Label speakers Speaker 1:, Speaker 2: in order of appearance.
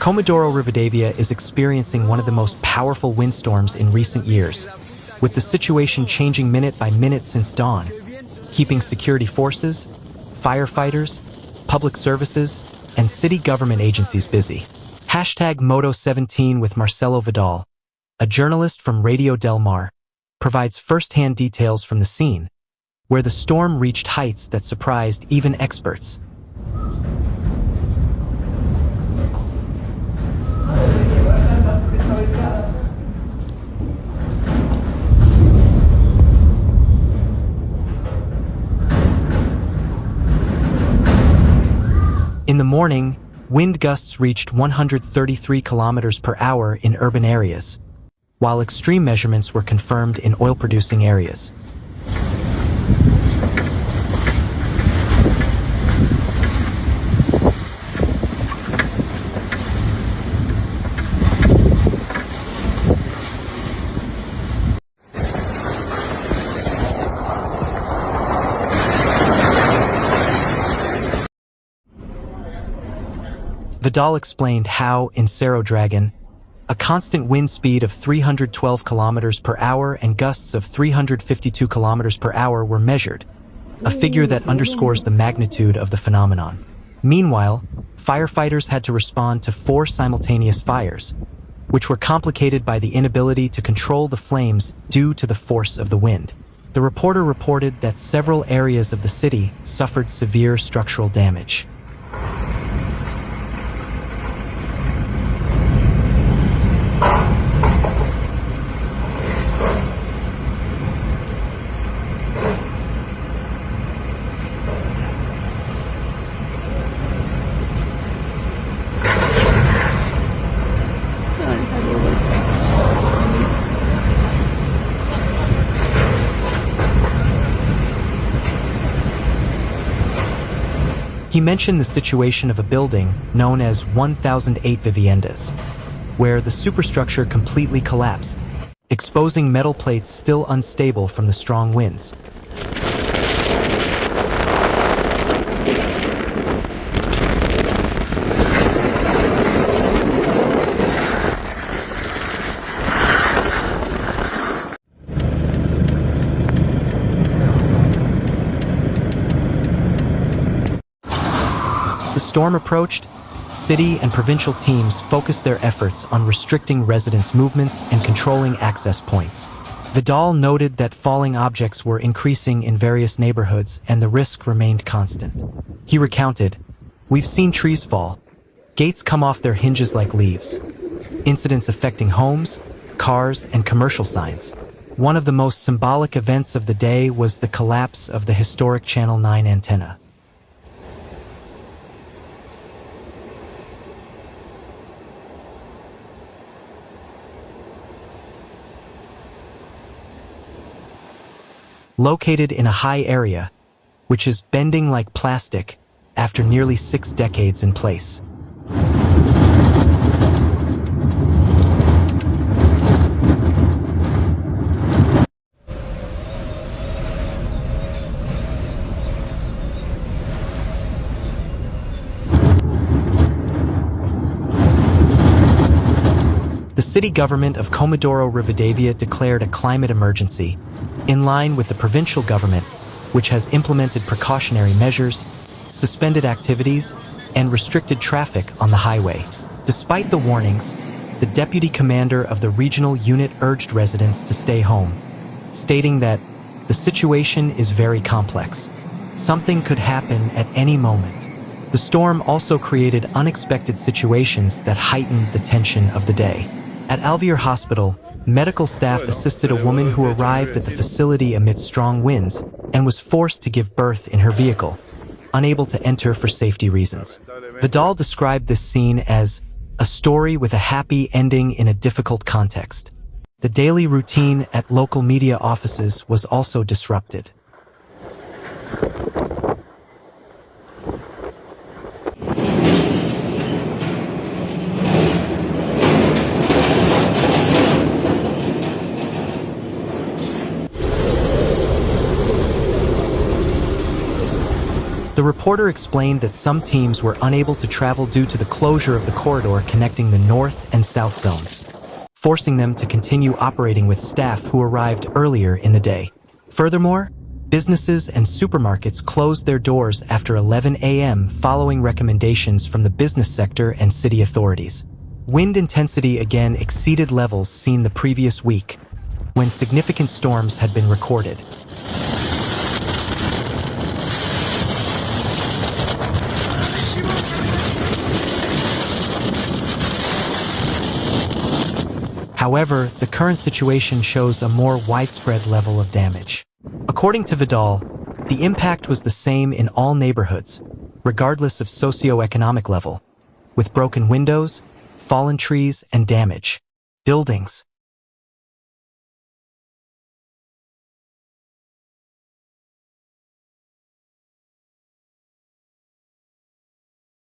Speaker 1: Comodoro Rivadavia is experiencing one of the most powerful windstorms in recent years, with the situation changing minute by minute since dawn, keeping security forces, firefighters, public services, and city government agencies busy. #Moto17 with Marcelo Vidal, a journalist from Radio Del Mar, provides first-hand details from the scene, where the storm reached heights that surprised even experts. In the morning, wind gusts reached 133 kilometers per hour in urban areas, while extreme measurements were confirmed in oil-producing areas. Vidal explained how, in Cerro Dragón, a constant wind speed of 312 kilometers per hour and gusts of 352 kilometers per hour were measured, a figure that underscores the magnitude of the phenomenon. Meanwhile, firefighters had to respond to 4 simultaneous fires, which were complicated by the inability to control the flames due to the force of the wind. The reporter reported that several areas of the city suffered severe structural damage. He mentioned the situation of a building known as 1008 Viviendas, where the superstructure completely collapsed, exposing metal plates still unstable from the strong winds. As the storm approached, city and provincial teams focused their efforts on restricting residents' movements and controlling access points. Vidal noted that falling objects were increasing in various neighborhoods and the risk remained constant. He recounted, "We've seen trees fall, gates come off their hinges like leaves, incidents affecting homes, cars, and commercial signs. One of the most symbolic events of the day was the collapse of the historic Channel 9 antenna. Located in a high area, which is bending like plastic after nearly 6 decades in place." The city government of Comodoro Rivadavia declared a climate emergency, in line with the provincial government, which has implemented precautionary measures, suspended activities, and restricted traffic on the highway. Despite the warnings, the deputy commander of the regional unit urged residents to stay home, stating that the situation is very complex. Something could happen at any moment. The storm also created unexpected situations that heightened the tension of the day. At Alvear Hospital, medical staff assisted a woman who arrived at the facility amid strong winds and was forced to give birth in her vehicle, unable to enter for safety reasons. Vidal described this scene as a story with a happy ending in a difficult context. The daily routine at local media offices was also disrupted. The reporter explained that some teams were unable to travel due to the closure of the corridor connecting the north and south zones, forcing them to continue operating with staff who arrived earlier in the day. Furthermore, businesses and supermarkets closed their doors after 11 a.m. following recommendations from the business sector and city authorities. Wind intensity again exceeded levels seen the previous week, when significant storms had been recorded. However, the current situation shows a more widespread level of damage. According to Vidal, the impact was the same in all neighborhoods, regardless of socioeconomic level, with broken windows, fallen trees, and damaged buildings.